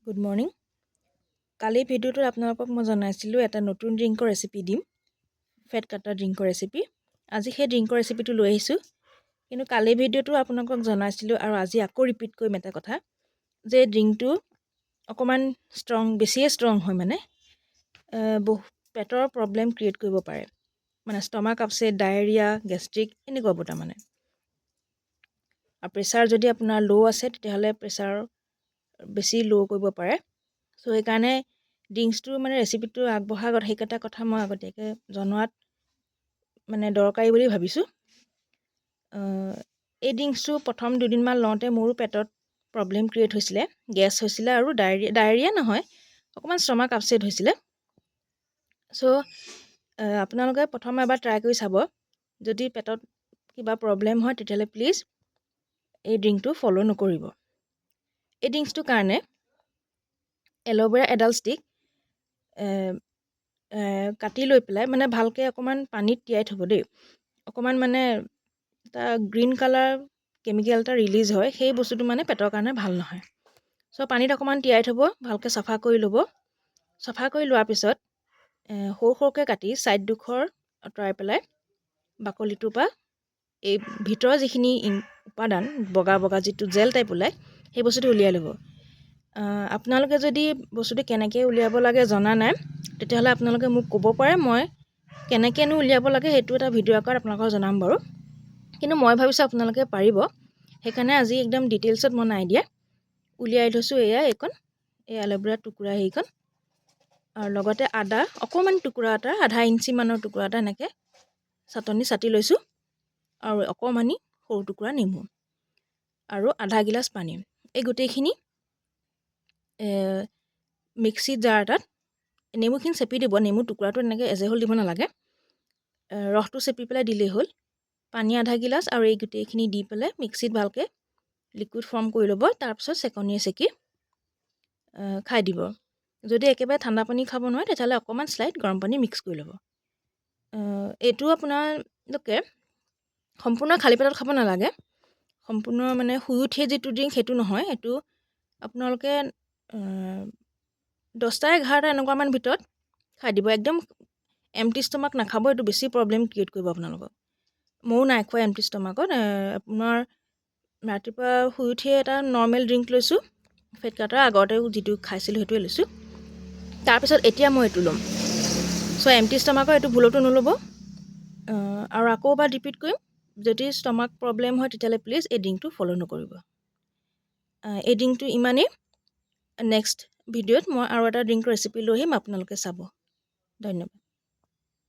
Good morning. কালি ভিডিঅ'টোত আপোনালোকক মই জনাইছিলোঁ এটা নতুন ড্ৰিংকৰ ৰেচিপি দিম, ফেট কাটাৰ ড্ৰিংকৰ ৰেচিপি। আজি সেই ড্ৰিংকৰ ৰেচিপিটো লৈ আহিছোঁ। কিন্তু কালি ভিডিঅ'টো আপোনালোকক জনাইছিলোঁ আৰু আজি আকৌ ৰিপিট কৰিম এটা কথা, যে ড্ৰিংকটো অকণমান বেছিয়ে ষ্ট্ৰং হয়, মানে পেটৰ প্ৰব্লেম ক্ৰিয়েট কৰিব পাৰে, মানে ষ্টমাক আপছেট, ডায়েৰিয়া, গেষ্ট্ৰিক এনেকুৱা তাৰমানে। আৰু প্ৰেছাৰ যদি আপোনাৰ ল' আছে তেতিয়াহ'লে প্ৰেছাৰ বেছি ল' কৰিব পাৰে। চ' সেইকাৰণে ড্ৰিংকছটো মানে ৰেচিপিটো আগবঢ়াৰ আগত সেইকেইটা কথা মই আগতীয়াকৈ জনোৱাত মানে দৰকাৰী বুলি ভাবিছোঁ। এই ড্ৰিংকছটো প্ৰথম দুদিনমান লওঁতে মোৰো পেটত প্ৰব্লেম ক্ৰিয়েট হৈছিলে, গেছ হৈছিলে আৰু ডায়েৰিয়া নহয়, অকণমান ষ্টমাক আপছেট হৈছিলে। চ' আপোনালোকে প্ৰথম এবাৰ ট্ৰাই কৰি চাব। যদি পেটত কিবা প্ৰব্লেম হয় তেতিয়াহ'লে প্লিজ এই ড্ৰিংকটো ফ'ল' নকৰিব। এই ড্ৰিংকছটোৰ কাৰণে এল'ভেৰা এডাল ষ্টিক কাটি লৈ পেলাই মানে ভালকৈ অকণমান পানীত তিয়াই থ'ব দেই। অকণমান মানে এটা গ্ৰীণ কালাৰ কেমিকেল এটা ৰিলিজ হয়, সেই বস্তুটো মানে পেটৰ কাৰণে ভাল নহয়। চ' পানীত অকণমান তিয়াই থ'ব, ভালকৈ চাফা কৰি ল'ব। চাফা কৰি লোৱাৰ পিছত সৰু সৰুকৈ কাটি ছাইডডোখৰ আঁতৰাই পেলাই বাকলিটোৰ পৰা এই ভিতৰৰ যিখিনি উপাদান বগা বগা যিটো জেল টাইপ ওলায়, সেই বস্তুটো উলিয়াই ল'ব। আপোনালোকে যদি বস্তুটো কেনেকৈ উলিয়াব লাগে জনা নাই, তেতিয়াহ'লে আপোনালোকে মোক ক'ব পাৰে, মই কেনেকৈনো উলিয়াব লাগে সেইটো এটা ভিডিঅ' আকাৰত আপোনালোকক জনাম বাৰু। কিন্তু মই ভাবিছোঁ আপোনালোকে পাৰিব, সেইকাৰণে আজি একদম ডিটেইলছত মই নাই দিয়া। উলিয়াই থৈছোঁ এইকণ, এই এল'ভেৰা টুকুৰা সেইকণ, আৰু লগতে আদা অকণমান টুকুৰা এটা, আধা ইঞ্চিমানৰ টুকুৰা এটা এনেকৈ চাটনি চাটি লৈছোঁ, আৰু অকণমানি সৰু টুকুৰা নেমু আৰু আধা গিলাচ পানী। এই গোটেইখিনি মিক্সিত জাৰ এটাত, নেমুখিনি চেপি দিব, নেমু টুকুৰাটো এনেকৈ এজেহল দিব নালাগে, ৰসটো চেপি পেলাই দিলেই হ'ল। পানী আধা গিলাচ আৰু এই গোটেইখিনি দি পেলাই মিক্সিত ভালকৈ লিকুইড ফৰ্ম কৰি ল'ব। তাৰপিছত চেকনিয়ে চেকি খাই দিব। যদি একেবাৰে ঠাণ্ডা পানী খাব নোৱাৰে তেতিয়াহ'লে অকণমান স্লাইট গৰম পানী মিক্স কৰি ল'ব। এইটো আপোনালোকে সম্পূৰ্ণ খালী পেটত খাব নালাগে। সম্পূৰ্ণ মানে শুই উঠিয়ে যিটো ড্ৰিংক সেইটো নহয়, এইটো আপোনালোকে 10টা 11টা এনেকুৱামান ভিতৰত খাই দিব। একদম এমটি ষ্টমাক নাখাব, এইটো বেছি প্ৰব্লেম ক্ৰিয়েট কৰিব আপোনালোকক। ময়ো নাই খোৱা এমটি ষ্টমাকত। আপোনাৰ ৰাতিপুৱা শুই উঠিয়ে এটা নৰ্মেল ড্ৰিংক লৈছোঁ, ফেট কাটাৰ আগতেও যিটো খাইছিলোঁ সেইটোৱে লৈছোঁ। তাৰপিছত এতিয়া মই এইটো ল'ম। চ' এমটি ষ্টমাকৰ এইটো ভুলতো নল'ব। আৰু আকৌ এবাৰ ৰিপিট কৰিম, যদি ষ্টমাক প্ৰব্লেম হয় তেতিয়াহ'লে প্লিজ এই ড্ৰিংকটো ফ'ল' নকৰিব। এই ড্ৰিংকটো ইমানেই। নেক্সট ভিডিঅ'ত মই আৰু এটা ড্ৰিংক ৰেচিপি লৈ আহিম, আপোনালোকে চাব। ধন্যবাদ।